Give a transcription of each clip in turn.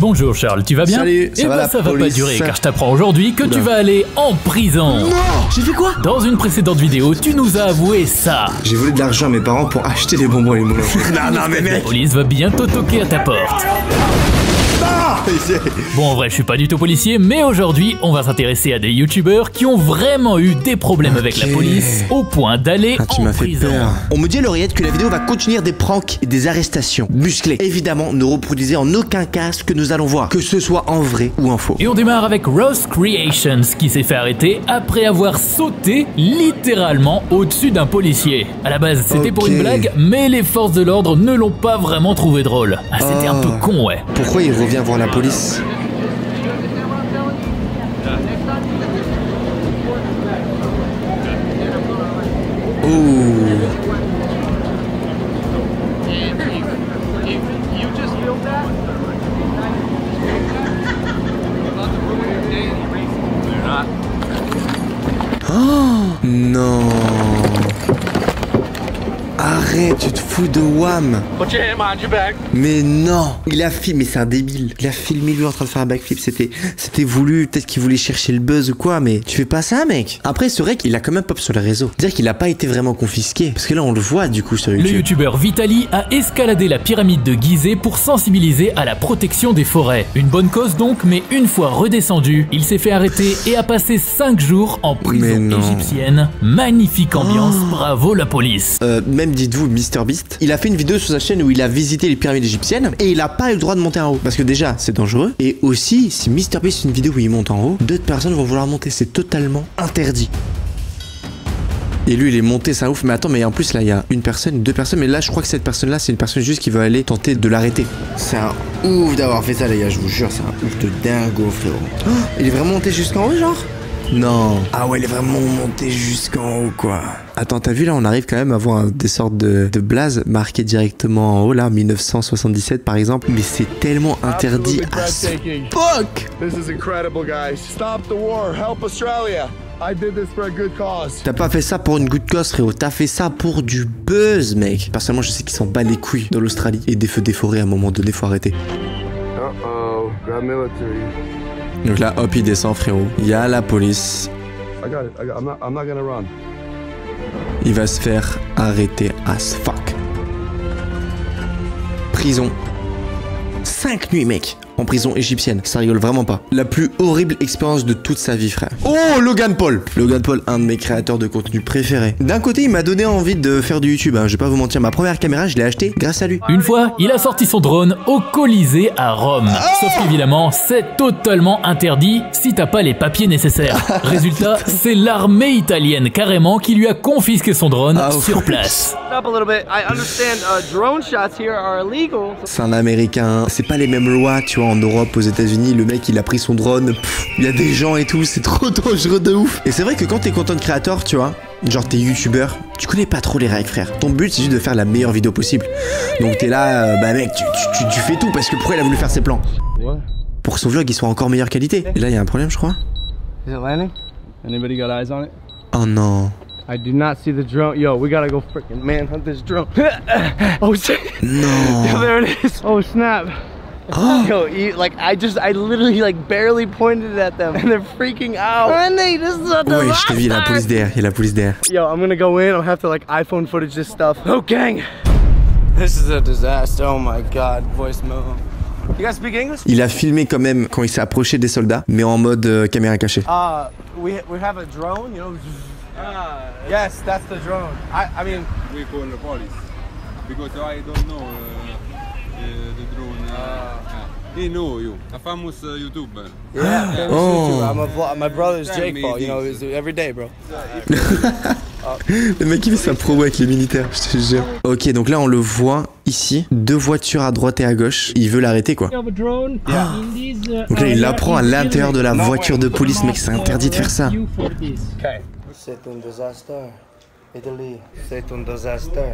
Bonjour Charles, tu vas bien? Salut, ça va, ça va pas durer car je t'apprends aujourd'hui que tu vas aller en prison. Non, j'ai fait quoi? Dans une précédente vidéo, tu nous as avoué ça. J'ai volé de l'argent à mes parents pour acheter des bonbons et les moulins. non mais La mec. police va bientôt toquer à ta porte. Bon, en vrai, je suis pas du tout policier, mais aujourd'hui, on va s'intéresser à des youtubeurs qui ont vraiment eu des problèmes avec la police au point d'aller Tu en m'as fait prison. peur. On me dit à l'oreillette que la vidéo va contenir des pranks et des arrestations musclées. Évidemment, ne reproduisez en aucun cas ce que nous allons voir, que ce soit en vrai ou en faux. Et on démarre avec Rose Creations qui s'est fait arrêter après avoir sauté littéralement au-dessus d'un policier. À la base, c'était pour Ok. une blague, mais les forces de l'ordre ne l'ont pas vraiment trouvé drôle. Ah, c'était un peu con, ouais. Pourquoi il revient voir la police? Non. Arrête, tu te fous de Wham. Put your hand behind your back. Mais non. Il a filmé, c'est un débile. Il a filmé lui en train de faire un backflip. C'était voulu. Peut-être qu'il voulait chercher le buzz ou quoi, mais tu fais pas ça, mec. Après, c'est vrai qu'il a quand même pop sur les réseaux. Dire qu'il a pas été vraiment confisqué. Parce que là, on le voit du coup sur Le YouTube. youtubeur Vitali a escaladé la pyramide de Gizeh pour sensibiliser à la protection des forêts. Une bonne cause donc, mais une fois redescendu, il s'est fait arrêter et a passé 5 jours en Mais prison non. égyptienne. Magnifique ambiance, bravo la police. Même dites-vous MrBeast, il a fait une vidéo sur sa chaîne où il a visité les pyramides égyptiennes et il a pas eu le droit de monter en haut parce que déjà c'est dangereux et aussi si MrBeast fait une vidéo où il monte en haut, d'autres personnes vont vouloir monter, c'est totalement interdit. Et lui il est monté, c'est un ouf, mais attends, mais en plus là il y a une personne, deux personnes, mais là je crois que cette personne là c'est une personne juste qui veut aller tenter de l'arrêter. C'est un ouf d'avoir fait ça les gars, je vous jure, c'est un ouf de dingo frérot. Oh, il est vraiment monté jusqu'en haut genre? Non. Ah ouais, il est vraiment monté jusqu'en haut, quoi. Attends, t'as vu là, on arrive quand même à voir des sortes de blazes marquées directement en haut, là, 1977 par exemple. Mais c'est tellement interdit à ce fuck. This is incredible, guys. Stop the war. Help Australia. I did this for a good cause. T'as pas fait ça pour une good cause, frérot. T'as fait ça pour du buzz, mec. Personnellement, je sais qu'ils s'en bat les couilles dans l'Australie. Et des feux des forêts, à un moment donné, faut arrêter. Uh-oh. Got military. Donc là, hop, il descend, frérot. Il y a la police. I got it. I'm not gonna run. Il va se faire arrêter as fuck. Prison. 5 nuits, mec, en prison égyptienne. Ça rigole vraiment pas. La plus horrible expérience de toute sa vie, frère. Oh, Logan Paul. Logan Paul, un de mes créateurs de contenu préférés. D'un côté, il m'a donné envie de faire du YouTube. Hein. Je vais pas vous mentir, ma première caméra, je l'ai achetée grâce à lui. Une fois, il a sorti son drone au Colisée à Rome. Sauf qu'évidemment, c'est totalement interdit si t'as pas les papiers nécessaires. Résultat, c'est l'armée italienne carrément qui lui a confisqué son drone sur place. Up a little bit. I understand drone shots here are illegal. C'est un américain. C'est pas les mêmes lois, tu vois, en Europe, aux États-Unis. Le mec, il a pris son drone. Il y a des gens et tout. C'est trop dangereux de ouf. Et c'est vrai que quand t'es content creator, tu vois, genre t'es youtubeur, tu connais pas trop les règles, frère. Ton but, c'est juste de faire la meilleure vidéo possible. Donc t'es là, bah mec, tu fais tout parce que pourquoi il a voulu faire ses plans? What? Pour que son vlog il soit encore meilleure qualité. Et là, il y a un problème, je crois. Is it landing? Anybody got eyes on it? Oh non. I do not see the drone. Yo, we gotta go freaking manhunt this drone. Oh shit! Non. Yo, there it is. Oh snap! Yo, I literally like barely pointed at them, and they're freaking out. Randy, this is a Ouais, je te dis, il y a la police derrière. Il y a la police derrière. Yo, I'm gonna go in. I'll have to like iPhone footage this stuff. Oh gang! This is a disaster. Oh my god, voice memo. You guys speak English? Il a filmé quand même quand il s'est approché des soldats, mais en mode caméra cachée. We have a drone, you know. Yes, that's the drone. I mean, We call the police because I don't know the drone. He know you, a famous YouTuber. yeah, famous YouTuber. My brother's Jake Paul. You know, it's every day, bro. Le mec il fait sa promo avec les militaires, je te jure. Ok, donc là on le voit ici, deux voitures à droite et à gauche. Il veut l'arrêter quoi. Donc là il l'apprend à l'intérieur de la voiture de police, mec, c'est interdit de faire ça. Okay. C'est un disaster. Italy, c'est un disaster.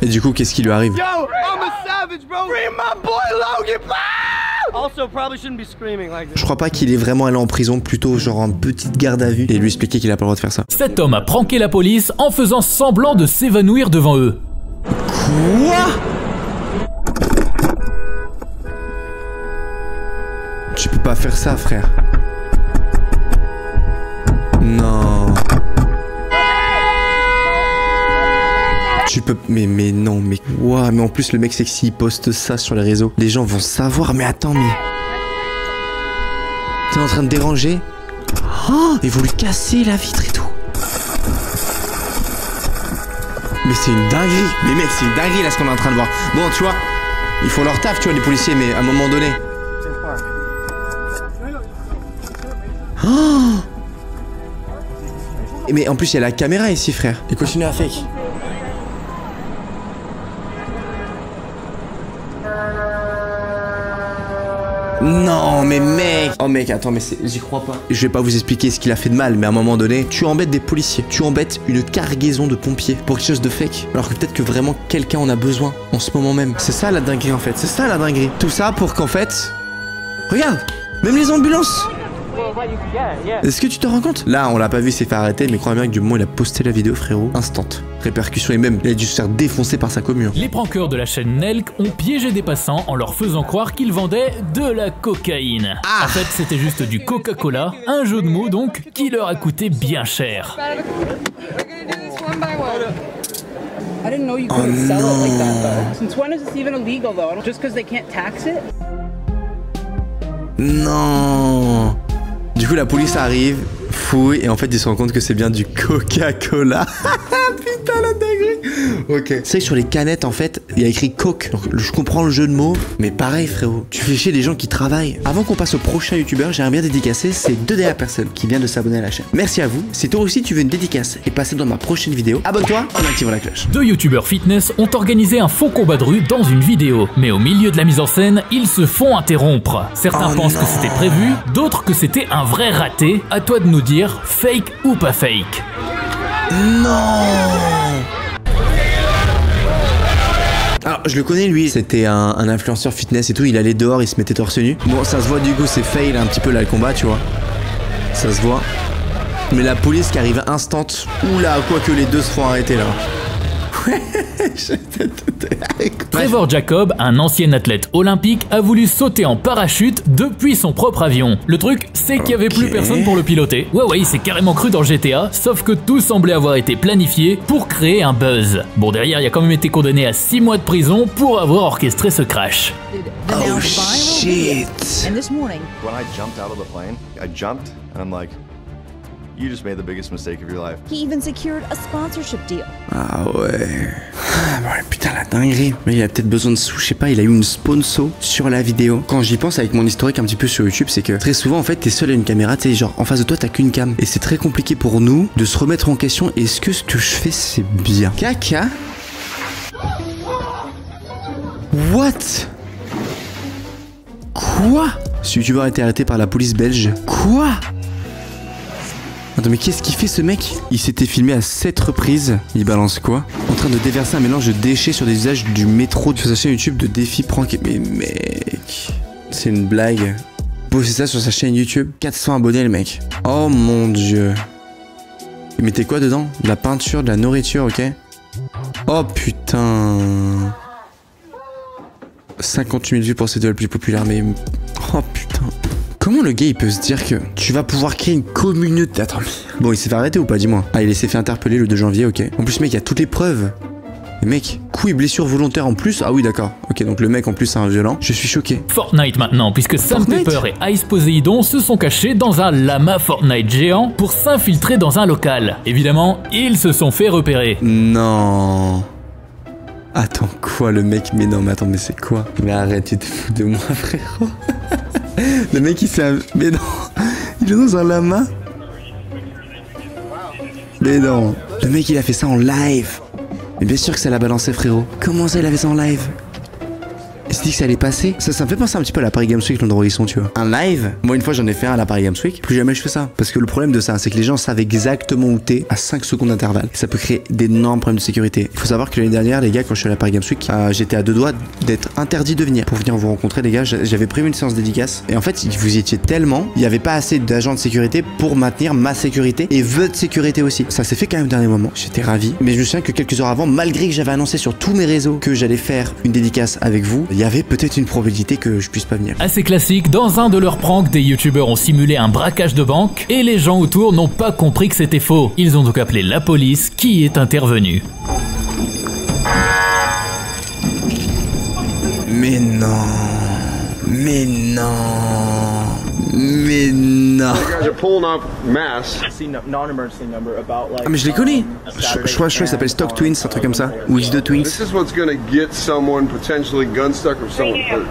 Et du coup, qu'est-ce qui lui arrive? Yo, I'm a savage, bro. Free my boy Logan Paul. Also, probably shouldn't be screaming like this. Je crois pas qu'il est vraiment allé en prison, plutôt genre en petite garde à vue et lui expliquer qu'il a pas le droit de faire ça. Cet homme a pranké la police en faisant semblant de s'évanouir devant eux. Quoi? Tu peux pas faire ça, frère. Non. Tu peux... Mais non, mais... Ouah, mais en plus, le mec sexy, il poste ça sur les réseaux. Les gens vont savoir. Mais attends, mais... T'es en train de déranger? Oh, ils vont lui casser la vitre et tout. Mais c'est une dinguerie. Mais mec, c'est une dinguerie là ce qu'on est en train de voir. Bon, tu vois, ils font leur taf, tu vois, les policiers, mais à un moment donné... Oh! Mais en plus, il y a la caméra ici, frère. Et continue à fake. Non, mais mec. Oh mec, attends, mais j'y crois pas. Je vais pas vous expliquer ce qu'il a fait de mal, mais à un moment donné, tu embêtes des policiers, tu embêtes une cargaison de pompiers pour quelque chose de fake. Alors que peut-être que vraiment quelqu'un en a besoin en ce moment même. C'est ça la dinguerie en fait, c'est ça la dinguerie. Tout ça pour qu'en fait... Regarde, même les ambulances. Est-ce que tu te rends compte? Là, on l'a pas vu, il s'est fait arrêter, mais crois bien que du moment où il a posté la vidéo, frérot, instant. Répercussion et même, il a dû se faire défoncer par sa commune. Les prankeurs de la chaîne Nelk ont piégé des passants en leur faisant croire qu'ils vendaient de la cocaïne. En fait, c'était juste du Coca-Cola, un jeu de mots donc, qui leur a coûté bien cher. I didn't know you couldn't sell it like that though. Since when is this even illegal though? Just because they can't tax it? Non. Du coup, la police arrive, fouille, et en fait, ils se rendent compte que c'est bien du Coca-Cola. Putain, la dinguerie. Ok. C'est que sur les canettes, en fait, il y a écrit Coke. Donc, je comprends le jeu de mots, mais pareil, frérot. Tu fais chier les gens qui travaillent. Avant qu'on passe au prochain youtubeur, j'aimerais bien dédicacer ces deux dernières personnes qui viennent de s'abonner à la chaîne. Merci à vous. Si toi aussi tu veux une dédicace et passer dans ma prochaine vidéo, abonne-toi en activant la cloche. Deux youtubeurs fitness ont organisé un faux combat de rue dans une vidéo. Mais au milieu de la mise en scène, ils se font interrompre. Certains pensent que c'était prévu, d'autres que c'était un vrai raté. À toi de nous dire, fake ou pas fake. Non. Alors, je le connais lui, c'était un influenceur fitness et tout, il allait dehors, il se mettait torse nu. Bon, ça se voit du coup, c'est fail un petit peu là le combat, tu vois. Ça se voit. Mais la police qui arrive instant, oula, quoi que les deux se font arrêter là. Trevor Jacob, un ancien athlète olympique, a voulu sauter en parachute depuis son propre avion. Le truc, c'est qu'il n'y avait plus personne pour le piloter. Ouais, il s'est carrément cru dans GTA, sauf que tout semblait avoir été planifié pour créer un buzz. Bon, derrière, il a quand même été condamné à 6 mois de prison pour avoir orchestré ce crash. Oh shit. And this morning, when I jumped out of the plane, I jumped and I'm like, you just made the biggest mistake of your life. He even secured a sponsorship deal. Ah ouais. Ah ouais, putain la dinguerie. Mais il a peut-être besoin de sous, je sais pas, il a eu une sponsor sur la vidéo. Quand j'y pense avec mon historique un petit peu sur YouTube, c'est que très souvent en fait t'es seul à une caméra, tu sais, genre en face de toi t'as qu'une cam. Et c'est très compliqué pour nous de se remettre en question. Est-ce que ce que je fais c'est bien? Caca. What? Quoi? Ce youtubeur a été arrêté par la police belge. Quoi? Attends, mais qu'est-ce qu'il fait ce mec? Il s'était filmé à 7 reprises. Il balance quoi? En train de déverser un mélange de déchets sur des usages du métro sur sa chaîne YouTube de défi prank. Mais mec, c'est une blague. Poster ça sur sa chaîne YouTube. 400 abonnés le mec. Oh mon dieu. Il mettait quoi dedans? De la peinture, de la nourriture, ok? Oh putain. 58 000 vues pour cette vidéo la plus populaire, mais... Oh putain. Comment le gars il peut se dire que tu vas pouvoir créer une communauté? Attends, mais... Bon, il s'est fait arrêter ou pas? Dis-moi. Ah, il s'est fait interpeller le 2 janvier, ok. En plus, mec, il y a toutes les preuves. Mais mec, coup et blessure volontaire en plus? Ah oui, d'accord. Ok, donc le mec en plus c'est un violent. Je suis choqué. Fortnite maintenant, puisque Sam Pepper et Ice Poseidon se sont cachés dans un lama Fortnite géant pour s'infiltrer dans un local. Évidemment, ils se sont fait repérer. Non. Attends, quoi le mec? Mais non, mais attends, mais c'est quoi? Mais arrête, tu te fous de moi, frérot. Le mec il s'est... Mais non. Il est dans un lama. Mais non. Le mec il a fait ça en live. Mais bien sûr que ça l'a balancé, frérot. Comment ça il avait ça en live? Il s'est dit que ça allait passer. Ça me fait penser un petit peu à la Paris Games Week, l'endroit où ils sont, tu vois. Un live. Moi, une fois, j'en ai fait un à la Paris Games Week. Plus jamais je fais ça. Parce que le problème de ça, c'est que les gens savent exactement où t'es à 5 secondes d'intervalle. Ça peut créer d'énormes problèmes de sécurité. Il faut savoir que l'année dernière, les gars, quand je suis à la Paris Games Week, j'étais à 2 doigts d'être interdit de venir. Pour venir vous rencontrer, les gars, j'avais prévu une séance dédicace. Et en fait, vous y étiez tellement, il n'y avait pas assez d'agents de sécurité pour maintenir ma sécurité et votre sécurité aussi. Ça s'est fait quand même au dernier moment. J'étais ravi. Mais je me souviens que quelques heures avant, malgré que j'avais annoncé sur tous mes réseaux que j'allais faire une dédicace avec vous, il il y avait peut-être une probabilité que je puisse pas venir. Assez classique, dans un de leurs pranks, des youtubeurs ont simulé un braquage de banque et les gens autour n'ont pas compris que c'était faux. Ils ont donc appelé la police qui est intervenue. Mais non. Mais non. Mais non. Ah mais je les connais. Je crois que ça s'appelle Stock Twins, un truc comme ça. Ou X2 Twins. This is what's gonna get someone potentially gun stuck or someone hurt.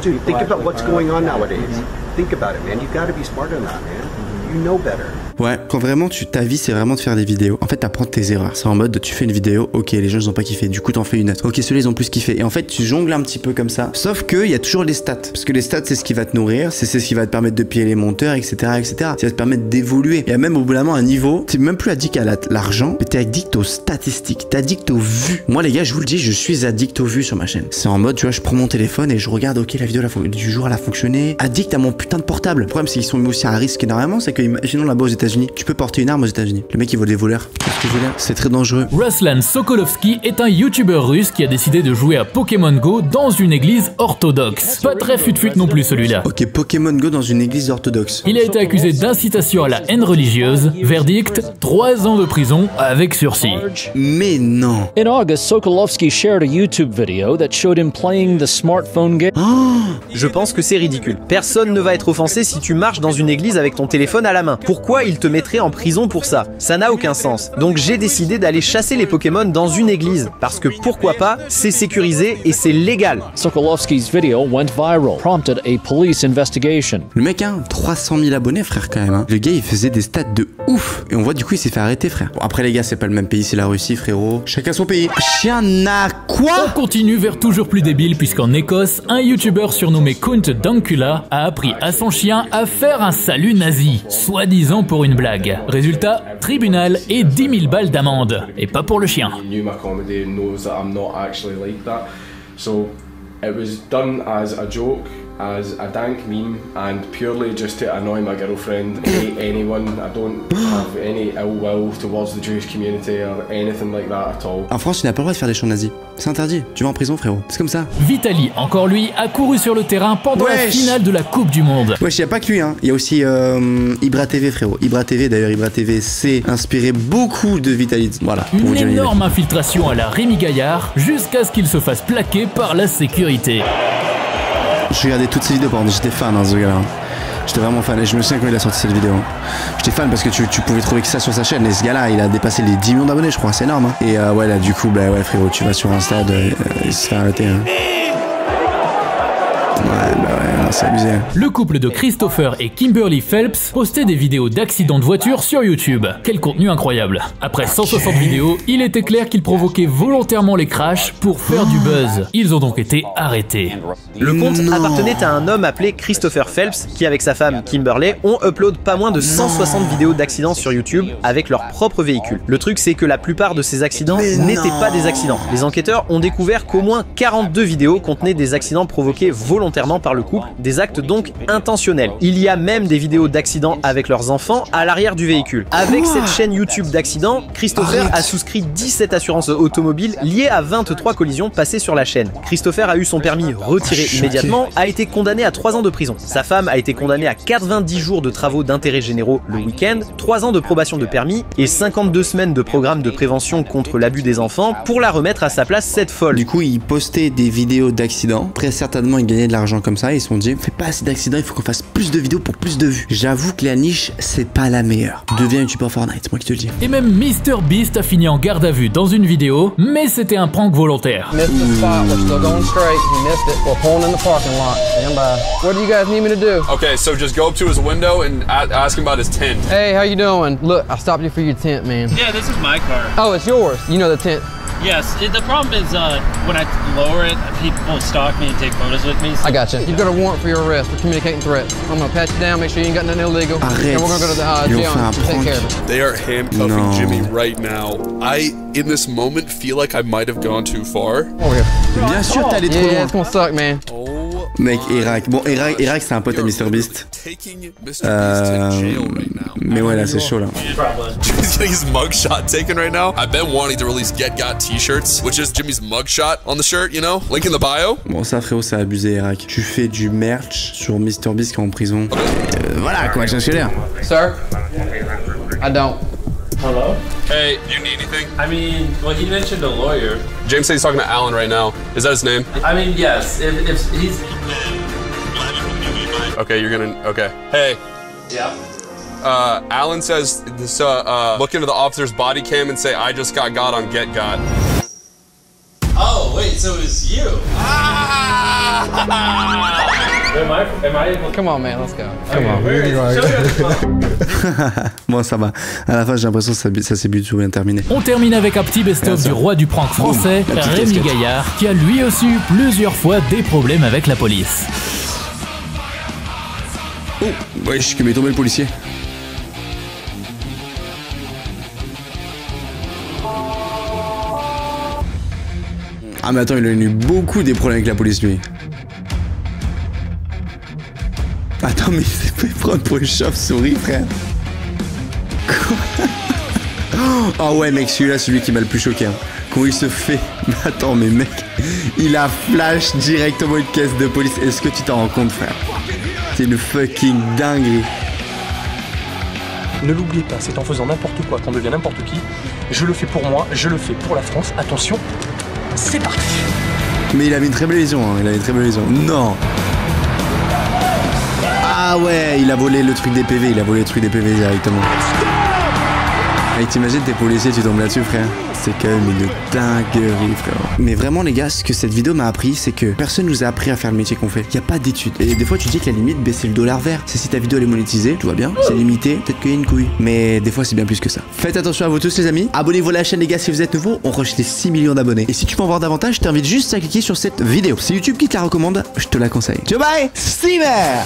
Dude, think about what's going on nowadays. Think about it, man. You gotta be smart on that, man. You know better. Ouais, quand vraiment ta vie c'est vraiment de faire des vidéos. En fait, t'apprends tes erreurs. C'est en mode tu fais une vidéo, ok, les gens ils ont pas kiffé, du coup t'en fais une autre. Ok, ceux-là ils ont plus kiffé. Et en fait, tu jongles un petit peu comme ça. Sauf que il y a toujours les stats. Parce que les stats c'est ce qui va te nourrir, c'est ce qui va te permettre de piller les monteurs, etc. etc. Ça va te permettre d'évoluer. Et même au bout d'un moment, un niveau, t'es même plus addict à l'argent, mais t'es addict aux statistiques, t'es addict aux vues. Moi les gars, je vous le dis, je suis addict aux vues sur ma chaîne. C'est en mode, tu vois, je prends mon téléphone et je regarde, ok, la vidéo du jour elle a fonctionné. Addict à mon putain de portable. Le problème c'est qu'ils sont mis aussi à risque énormément, c'est que imaginons là-bas aux États-Unis, tu peux porter une arme aux États-Unis. Le mec il vole des voleurs. Qu'est-ce que je veux dire ? C'est très dangereux. Ruslan Sokolovski est un youtubeur russe qui a décidé de jouer à Pokémon Go dans une église orthodoxe. Pas très fut-fut non plus celui-là. Ok, Pokémon Go dans une église orthodoxe. Il a été accusé d'incitation à la haine religieuse. Verdict, 3 ans de prison avec sursis. Mais non. In August, Sokolovski shared a YouTube video that showed him playing the smartphone game. Je pense que c'est ridicule. Personne ne va être offensé si tu marches dans une église avec ton téléphone à la main. Pourquoi il te mettrait en prison pour ça? Ça n'a aucun sens. Donc j'ai décidé d'aller chasser les Pokémon dans une église. Parce que pourquoi pas, c'est sécurisé et c'est légal. Sokolovski's video went viral, prompted a police investigation. Le mec, hein, 300 000 abonnés, frère, quand même. Hein. Le gars, il faisait des stats de ouf. Et on voit, du coup, il s'est fait arrêter, frère. Bon, après, les gars, c'est pas le même pays, c'est la Russie, frérot. Chacun son pays. Chien n'a quoi? On continue vers toujours plus débile, puisqu'en Écosse, un youtubeur surnommé Count Dankula a appris à son chien à faire un salut nazi, soi-disant pour une blague. Résultat, tribunal et 10 000 balles d'amende. Et pas pour le chien. As a dank meme and purely just to annoy my girlfriend, hate anyone. I don't have any ill will towards the Jewish community or anything like that at all. En France, tu n'as pas le droit de faire des chants nazis. C'est interdit. Tu vas en prison, frérot. C'est comme ça. Vitali, encore lui, a couru sur le terrain pendant la finale de la Coupe du Monde. Wesh, y a pas que lui, hein. Il y a aussi Ibra TV, frérot. Ibra TV, d'ailleurs, Ibra TV s'est inspiré beaucoup de Vitali. Voilà. Une énorme infiltration à la Rémi Gaillard, jusqu'à ce qu'il se fasse plaquer par la sécurité. Je regardais toutes ces vidéos, pardon, j'étais fan, hein, ce gars-là. J'étais vraiment fan, et je me souviens quand il a sorti cette vidéo. J'étais fan parce que tu pouvais trouver que ça sur sa chaîne, et ce gars-là, il a dépassé les 10 millions d'abonnés, je crois, c'est énorme. Hein. Et ouais, là, du coup, bah ouais, frérot, tu vas sur Insta, il se fait arrêter. Hein. Ouais, bah ouais, c'est abusé. Le couple de Christopher et Kimberly Phelps postait des vidéos d'accidents de voiture sur YouTube. Quel contenu incroyable. Après 160 vidéos, il était clair qu'ils provoquaient volontairement les crashs pour faire du buzz. Ils ont donc été arrêtés. Le compte appartenait à un homme appelé Christopher Phelps qui, avec sa femme Kimberly, ont upload pas moins de 160 vidéos d'accidents sur YouTube avec leur propre véhicule. Le truc, c'est que la plupart de ces accidents n'étaient pas des accidents. Les enquêteurs ont découvert qu'au moins 42 vidéos contenaient des accidents provoqués volontairement par le couple, des actes donc intentionnels. Il y a même des vidéos d'accidents avec leurs enfants à l'arrière du véhicule. Avec cette chaîne YouTube d'accidents, Christopher a souscrit 17 assurances automobiles liées à 23 collisions passées sur la chaîne. Christopher a eu son permis retiré immédiatement, a été condamné à 3 ans de prison. Sa femme a été condamnée à 90 jours de travaux d'intérêt généraux le week-end, 3 ans de probation de permis et 52 semaines de programme de prévention contre l'abus des enfants pour la remettre à sa place cette folle. Du coup, il postait des vidéos d'accidents. Très certainement, il gagnait de l'argent comme ça. Ils se sont dit, fais pas assez d'accidents, il faut qu'on fasse plus de vidéos pour plus de vues. J'avoue que la niche, c'est pas la meilleure. Deviens youtubeur Fortnite, moi qui te le dis. Et même MrBeast a fini en garde à vue dans une vidéo, mais c'était un prank volontaire. What do you guys need me to do? Okay, so just go up to his window and ask him about his tent. Hey, how you doing? Look, I stopped you for your tent, man. Yeah, this is my car. Oh, it's yours. You know the tent. Yes, the problem is when I lower it, people stalk me and take photos with me. So. I got you. You've got a warrant for your arrest for communicating threats. I'm gonna pat you down, make sure you ain't got nothing illegal. Arrête. And we're gonna go to the jail and take care of it. They are handcuffing Jimmy right now. I, in this moment, feel like I might have gone too far. Over here. Bien sûr, t'es allé trop loin. Yeah, it's gonna suck, man. Oh Mec, Irak. Bon, Irak c'est un pote à MrBeast. Mais ouais, là c'est chaud là. Jimmy's getting his mugshot taken right now. I've been wanting to release Get Got t-shirts, which is Jimmy's mugshot on the shirt, you know? Link in the bio. Bon, ça frérot, c'est abusé, Irak. Tu fais du merch sur MrBeast quand en prison. Voilà quoi, je l'air. Sir, I don't. Hello? Hey, do you need anything? I mean, well, he mentioned a lawyer. James said he's talking to Alan right now. Is that his name? I mean, yes. If he's. Okay, you're gonna. Okay. Hey. Yeah. Alan says this. Look into the officer's body cam and say I just got on Get Got. Oh wait, so it was you. Am I able... Come on, man, let's go. Come on. Bon, ça va. À la fin, j'ai l'impression que ça s'est plutôt bien terminé. On termine avec un petit best-of du roi du prank français, Rémi Gaillard, qui a lui aussi eu plusieurs fois des problèmes avec la police. Oh, wesh, que m'est tombé le policier. Ah mais attends, il a eu beaucoup des problèmes avec la police lui. Attends, mais il s'est fait prendre pour une chauve-souris, frère. Quoi? Oh ouais mec, celui-là, celui qui m'a le plus choqué. Hein. Comment il se fait? Mais attends, mais mec, il a flash directement une caisse de police. Est-ce que tu t'en rends compte, frère? C'est une fucking dinguerie. Ne l'oubliez pas, c'est en faisant n'importe quoi qu'on devient n'importe qui. Je le fais pour moi, je le fais pour la France. Attention, c'est parti. Mais il avait une très belle lésion, hein. Il avait une très belle lésion. Non. Ah ouais, il a volé le truc des PV, il a volé le truc des PV directement. Et t'imagines, t'es policier, tu tombes là-dessus, frère. C'est quand même une dinguerie, frère. Mais vraiment, les gars, ce que cette vidéo m'a appris, c'est que personne nous a appris à faire le métier qu'on fait. Y a pas d'études. Et des fois, tu dis que la limite, baisser le dollar vert. C'est si ta vidéo elle est monétisée, tout va bien. C'est limité, peut-être qu'il y a une couille. Mais des fois, c'est bien plus que ça. Faites attention à vous tous, les amis. Abonnez-vous à la chaîne, les gars, si vous êtes nouveaux. On rush les 6 millions d'abonnés. Et si tu veux en voir davantage, je t'invite juste à cliquer sur cette vidéo. Si YouTube qui te la recommande, je te la conseille. Ciao, bye, Steamer.